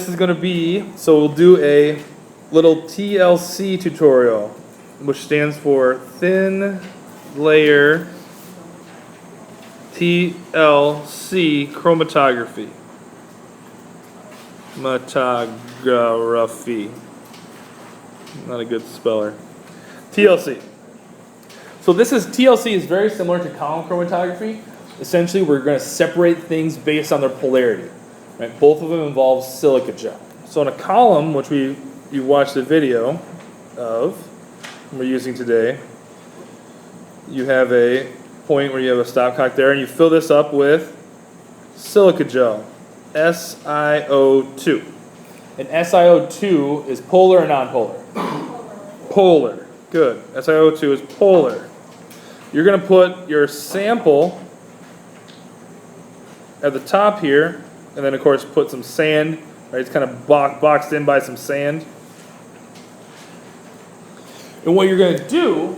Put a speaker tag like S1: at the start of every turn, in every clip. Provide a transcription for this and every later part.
S1: This is going to be, so we'll do a little TLC tutorial, which stands for thin layer TLC chromatography. Chromatography. Not a good speller. TLC. So TLC is very similar to column chromatography. Essentially, we're going to separate things based on their polarity. Right? Both of them involve silica gel. So in a column, which you watched a video of, we're using today, you have a point where you have a stopcock there, and you fill this up with silica gel, SiO2. And SiO2 is polar or non-polar? Polar. Good. SiO2 is polar. You're going to put your sample at the top here, and then of course put some sand. Right, it's kind of boxed in by some sand. And what you're going to do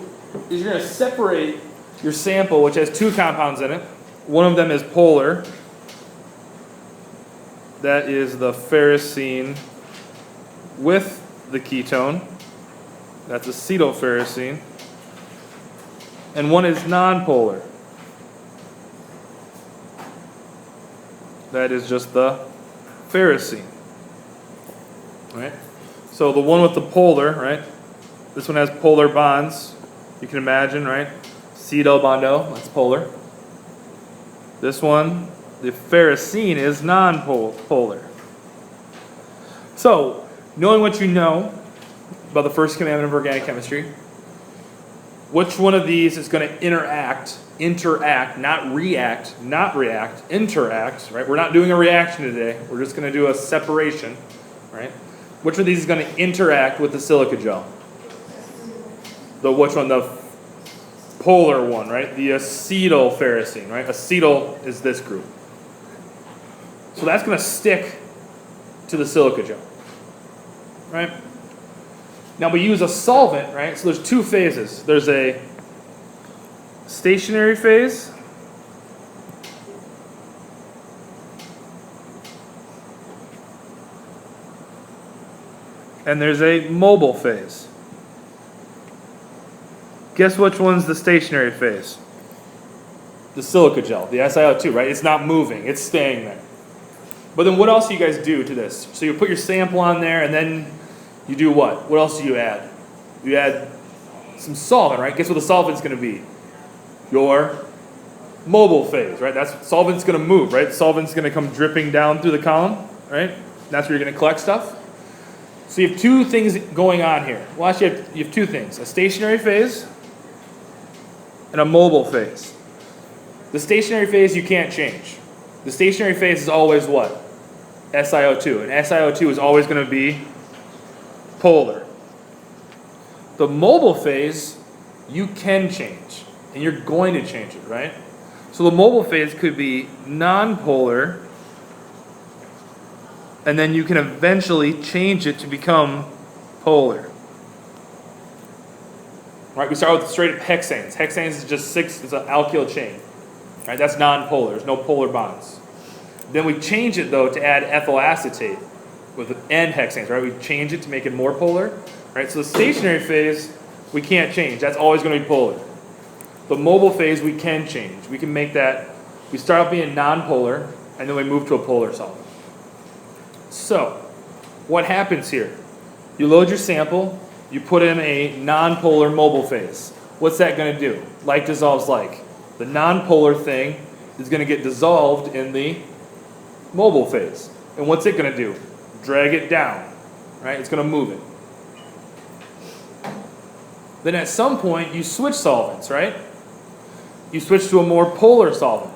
S1: is you're going to separate your sample, which has two compounds in it. One of them is polar. That is the ferrocene with the ketone. That's acetylferrocene. And one is nonpolar. That is just the ferrocene. Right? So the one with the polar, right? This one has polar bonds. You can imagine, right? Acetyl bondo, that's polar. This one, the ferrocene, is non-polar. So, knowing what you know about the first commandment of organic chemistry, which one of these is going to interact, not react, interact, right? We're not doing a reaction today. We're just going to do a separation, right? Which of these is going to interact with the silica gel? Which one? The polar one, right? The acetylferrocene, right? Acetyl is this group. So that's going to stick to the silica gel, right? Now we use a solvent, right? So there's two phases. There's a stationary phase and there's a mobile phase. Guess which one's the stationary phase? The silica gel, the SiO2, right? It's not moving, it's staying there. But then what else do you guys do to this? So you put your sample on there and then you do what? What else do you add? You add some solvent, right? Guess what the solvent's going to be? Your mobile phase, right? That's solvent's going to move, right? Solvent's going to come dripping down through the column, right? That's where you're going to collect stuff. So you have two things going on here. Well, actually, you have two things: a stationary phase and a mobile phase. The stationary phase you can't change. The stationary phase is always what? SiO2, and SiO2 is always going to be polar. The mobile phase, you can change, and you're going to change it, right? So the mobile phase could be non-polar, and then you can eventually change it to become polar. Right, we start with straight up hexanes. Hexanes is just it's an alkyl chain. Right, that's non-polar, there's no polar bonds. Then we change it though to add ethyl acetate with N hexanes, right? We change it to make it more polar, right? So the stationary phase, we can't change. That's always going to be polar. The mobile phase, we can change. We can make that, we start out being non-polar, and then we move to a polar solvent. So, what happens here? You load your sample, you put in a non-polar mobile phase. What's that going to do? Like dissolves like. The non-polar thing is going to get dissolved in the mobile phase. And what's it going to do? Drag it down, right? It's going to move it. Then at some point, you switch solvents, right? You switch to a more polar solvent.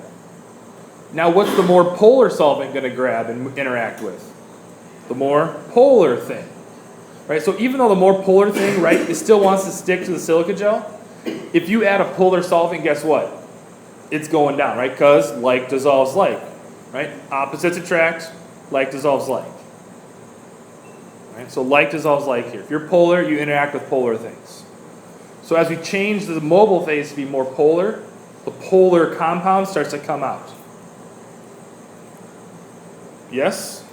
S1: Now what's the more polar solvent going to grab and interact with? The more polar thing, right? So even though the more polar thing, right, it still wants to stick to the silica gel, if you add a polar solvent, guess what? It's going down, right? Because like dissolves like, right? Opposites attract, like dissolves like. Right? So like dissolves like here. If you're polar, you interact with polar things. So as we change the mobile phase to be more polar, the polar compound starts to come out. Yes?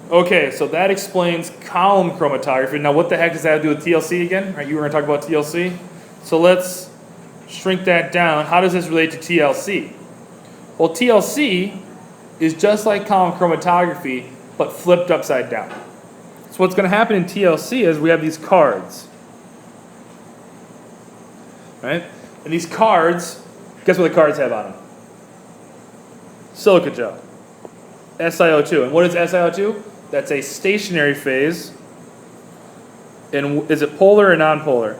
S1: Okay, so that explains column chromatography. Now, what the heck does that have to do with TLC again? Right, you were going to talk about TLC. So let's shrink that down. How does this relate to TLC? Well, TLC is just like column chromatography, but flipped upside down. So what's going to happen in TLC is we have these cards, right? And these cards, guess what the cards have on them? Silica gel, SiO2. And what is SiO2? That's a stationary phase. And is it polar or non-polar?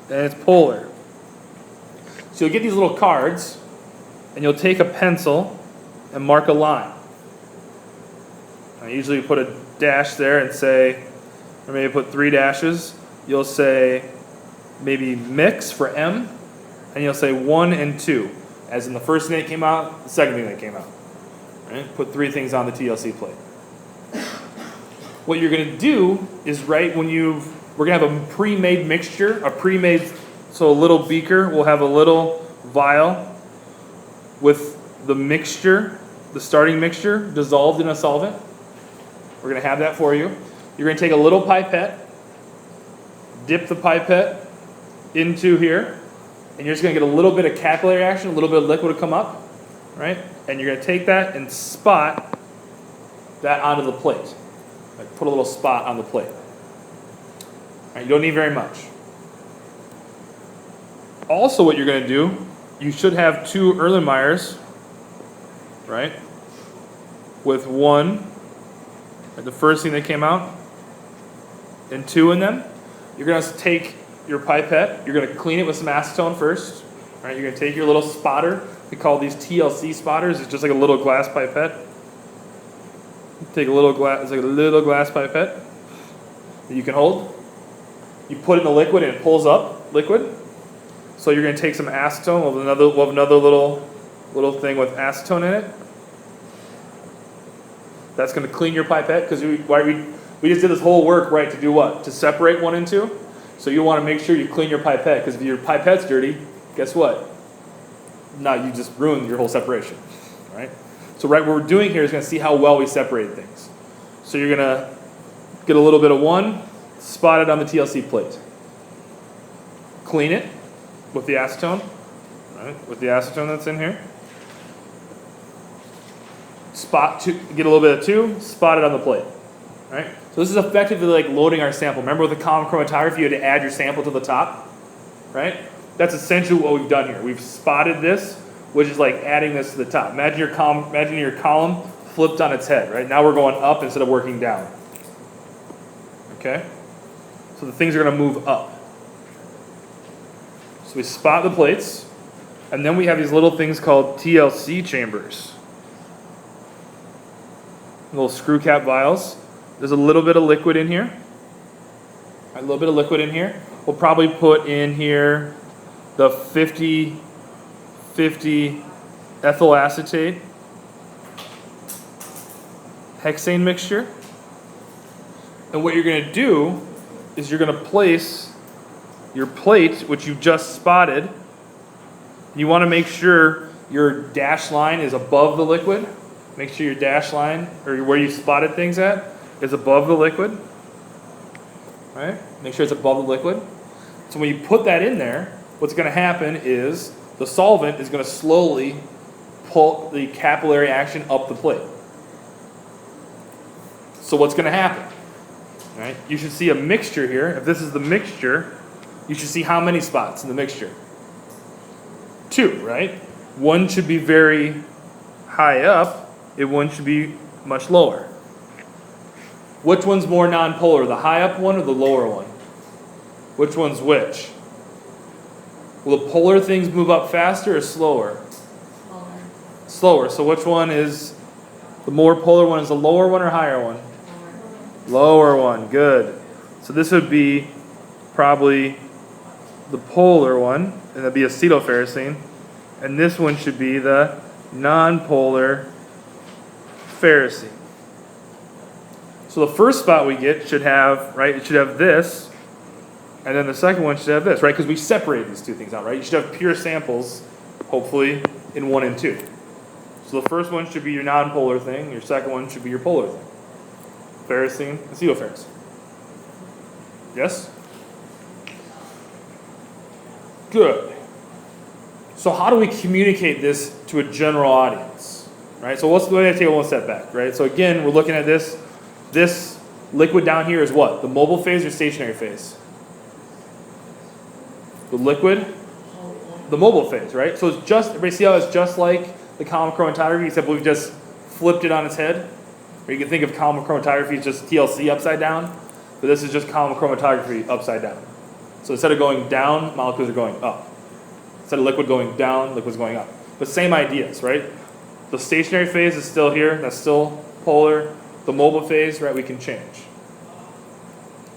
S1: And it's polar. So you'll get these little cards, and you'll take a pencil and mark a line. I usually put a dash there and say, or maybe put 3 dashes. You'll say maybe mix for M, and you'll say 1 and 2, as in the first thing that came out, the second thing that came out. Right? Put 3 things on the TLC plate. What you're going to do is we're going to have a pre-made mixture, so a little beaker will have a little vial with the mixture, the starting mixture, dissolved in a solvent. We're going to have that for you. You're going to take a little pipette, dip the pipette into here, and you're just going to get a little bit of capillary action, a little bit of liquid will come up, right? And you're going to take that and spot that onto the plate. Like put a little spot on the plate. Right, you don't need very much. Also, what you're going to do, you should have 2 Erlenmeyers, right? With 1, the first thing that came out, and 2 in them. You're going to take your pipette, you're going to clean it with some acetone first. Right? You're going to take your little spotter. We call these TLC spotters. It's just like a little glass pipette. Take a little glass, it's like a little glass pipette that you can hold. You put it in the liquid and it pulls up liquid. So you're going to take some acetone. We'll have another little thing with acetone in it. That's going to clean your pipette because we just did this whole work, right, to do what? To separate 1 and 2. So you want to make sure you clean your pipette because if your pipette's dirty, guess what? Now you just ruined your whole separation, right? So what we're doing here is going to see how well we separate things. So you're going to get a little bit of 1, spot it on the TLC plate. Clean it with the acetone, right? With the acetone that's in here. Get a little bit of 2, spot it on the plate, right? So this is effectively like loading our sample. Remember with the column chromatography, you had to add your sample to the top, right? That's essentially what we've done here. We've spotted this, which is like adding this to the top. Imagine your column flipped on its head, right? Now we're going up instead of working down. Okay? So the things are going to move up. So we spot the plates, and then we have these little things called TLC chambers. Little screw cap vials. There's a little bit of liquid in here. A little bit of liquid in here. We'll probably put in here the 50 ethyl acetate hexane mixture. And what you're going to do is you're going to place your plate, which you just spotted. You want to make sure your dash line is above the liquid. Make sure your dash line, or where you spotted things at, is above the liquid. Right? Make sure it's above the liquid. So when you put that in there, what's going to happen is the solvent is going to slowly pull the capillary action up the plate. So what's going to happen? Right? You should see a mixture here. If this is the mixture, you should see how many spots in the mixture? 2, right? 1 should be very high up, and 1 should be much lower. Which one's more nonpolar, the high up one or the lower one? Which one's which? Will the polar things move up faster or slower?
S2: Slower.
S1: Slower. So which one is the more polar one? Is the lower one or higher one? Lower one. Good. So this would be probably the polar one, and that'd be acetylferrocene. And this one should be the nonpolar ferrocene. So the first spot we get should have, right, it should have this, and then the second one should have this, right? Because we separated these 2 things out, right? You should have pure samples, hopefully, in 1 and 2. So the first one should be your nonpolar thing. Your second one should be your polar thing. Ferrocene, acetoferrocene. Yes? Good. So how do we communicate this to a general audience? Right? So let's take it one step back. Right? So again, we're looking at this. This liquid down here is what? The mobile phase or stationary phase? The liquid? The mobile phase, right? So it's just, everybody see how it's just like the column chromatography, except we've just flipped it on its head? Or you can think of column chromatography as just TLC upside down, but this is just column chromatography upside down. So instead of going down, molecules are going up. Instead of liquid going down, liquid's going up. But same ideas, right? The stationary phase is still here, that's still polar. The mobile phase, right, we can change.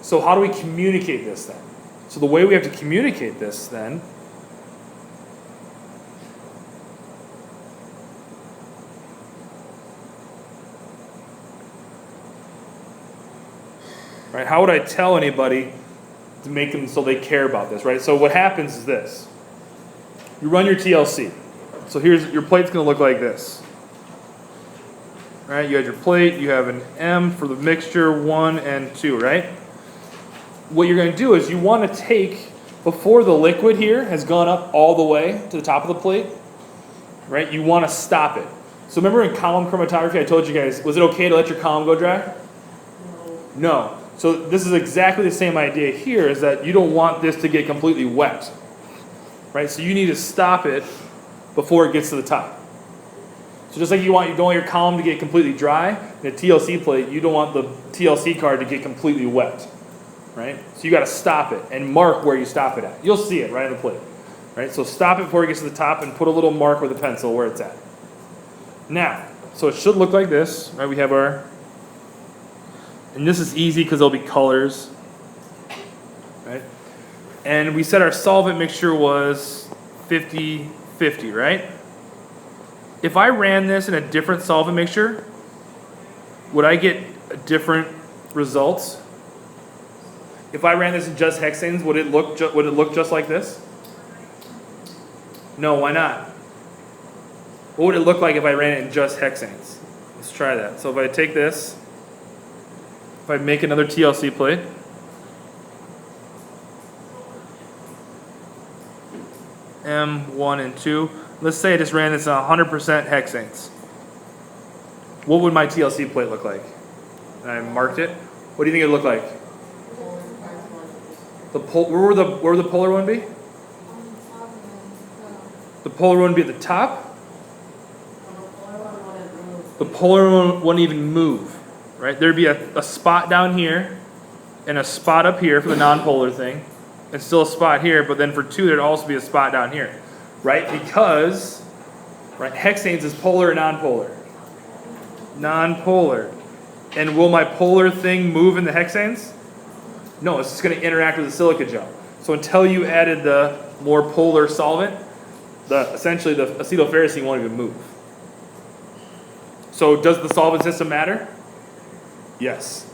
S1: So how do we communicate this then? So the way we have to communicate this then right? How would I tell anybody to make them so they care about this, right? So what happens is this. You run your TLC. So here's your plate's going to look like this. Right? You have your plate, you have an M for the mixture 1 and 2, right? What you're going to do is you want to take, before the liquid here has gone up all the way to the top of the plate, right? You want to stop it. So remember in column chromatography I told you guys, was it okay to let your column go dry? No. So this is exactly the same idea here, is that you don't want this to get completely wet, right? So you need to stop it before it gets to the top. So just like you don't want your column to get completely dry, in a TLC plate, you don't want the TLC card to get completely wet, right? So you got to stop it and mark where you stop it at. You'll see it right on the plate, right? So stop it before it gets to the top and put a little mark with a pencil where it's at. Now, so it should look like this, right? We have our, and this is easy because there'll be colors, right? And we said our solvent mixture was 50-50, right? If I ran this in a different solvent mixture, would I get different results? If I ran this in just hexanes, would it look just like this? No, why not? What would it look like if I ran it in just hexanes? Let's try that. So if I take this, if I make another TLC plate, M1 and 2, let's say I just ran this 100% hexanes. What would my TLC plate look like? And I marked it. What do you think it would look like? Where would the polar one be? The polar one would be at the top. The polar one wouldn't even move, right? There'd be a spot down here and a spot up here for the nonpolar thing, and still a spot here, but then for 2 there'd also be a spot down here, right? Because, right, hexanes is polar or nonpolar? Nonpolar. And will my polar thing move in the hexanes? No, it's just going to interact with the silica gel. So until you added the more polar solvent, essentially the acetoferrocene won't even move. So does the solvent system matter? Yes.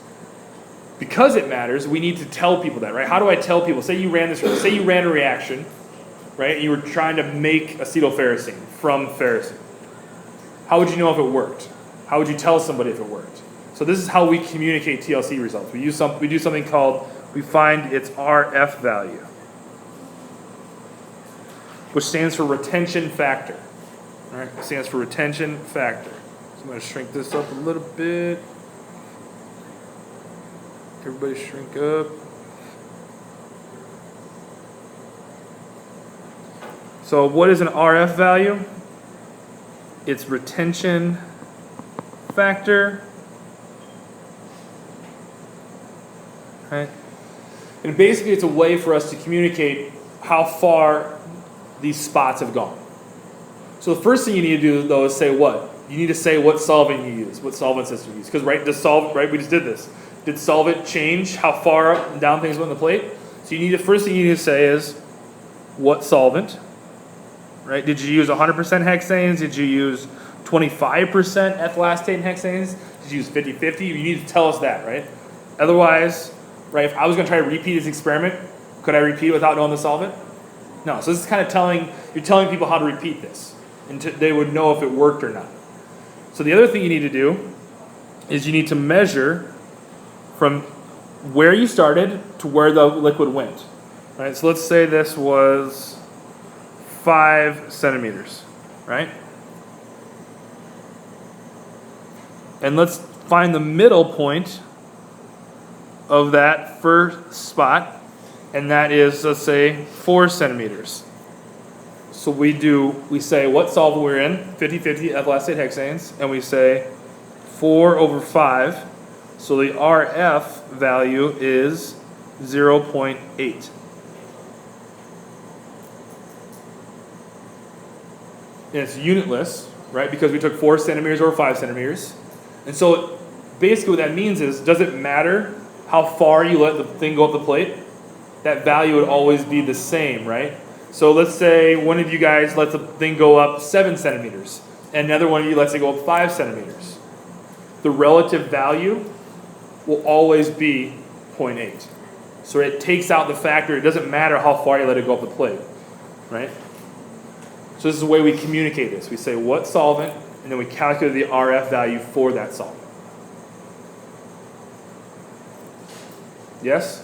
S1: Because it matters, we need to tell people that, right? How do I tell people? Say you ran a reaction, right? And you were trying to make acetoferrocene from ferrocene. How would you know if it worked? How would you tell somebody if it worked? So this is how we communicate TLC results. We do something called, we find its RF value, which stands for retention factor. All right, it stands for retention factor. So I'm going to shrink this up a little bit. Everybody shrink up. So what is an RF value? It's retention factor. Right? And basically it's a way for us to communicate how far these spots have gone. So the first thing you need to do though is say what? You need to say what solvent you use, what solvent system you use. Because we just did this. Did solvent change how far up and down things went on the plate? So the first thing you need to say is what solvent, right? Did you use 100% hexanes? Did you use 25% ethyl acetate and hexanes? Did you use 50-50? You need to tell us that, right? Otherwise, right, if I was going to try to repeat this experiment, could I repeat it without knowing the solvent? No. So this is kind of you're telling people how to repeat this, and they would know if it worked or not. So the other thing you need to do is you need to measure from where you started to where the liquid went. Right? So let's say this was 5 centimeters, right? And let's find the middle point of that first spot, and that is, let's say, 4 centimeters. So we say what solvent we're in, 50-50 ethyl acetate hexanes, and we say 4 over 5. So the RF value is 0.8. And it's unitless, right? Because we took 4 centimeters over 5 centimeters. And so basically what that means is, does it matter how far you let the thing go up the plate? That value would always be the same, right? So let's say one of you guys lets the thing go up 7 centimeters, and another one of you lets it go up 5 centimeters. The relative value will always be 0.8. So it takes out the factor, it doesn't matter how far you let it go up the plate, right? So this is the way we communicate this. We say what solvent, and then we calculate the RF value for that solvent. Yes?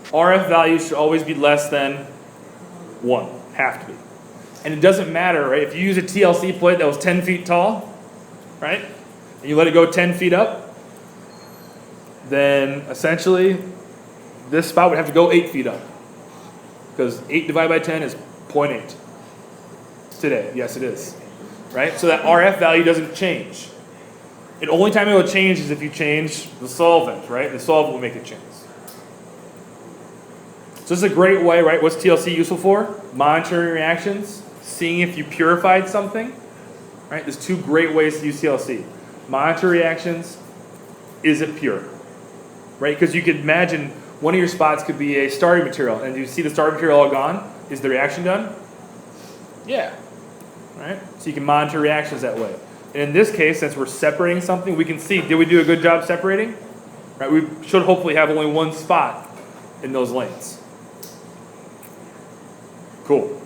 S1: RF values should always be less than 1, have to be. And it doesn't matter, right? If you use a TLC plate that was 10 feet tall, right? And you let it go 10 feet up, then essentially this spot would have to go 8 feet up. Because 8 divided by 10 is 0.8. Today, yes it is. Right? So that RF value doesn't change. The only time it will change is if you change the solvent, right? The solvent will make it change. So this is a great way, right? What's TLC useful for? Monitoring reactions, seeing if you purified something, right? There's 2 great ways to use TLC. Monitor reactions, is it pure? Right? Because you could imagine one of your spots could be a starting material, and you see the starting material all gone. Is the reaction done? Yeah. Right? So you can monitor reactions that way. And in this case, since we're separating something, we can see, did we do a good job separating? Right? We should hopefully have only one spot in those lanes. Cool.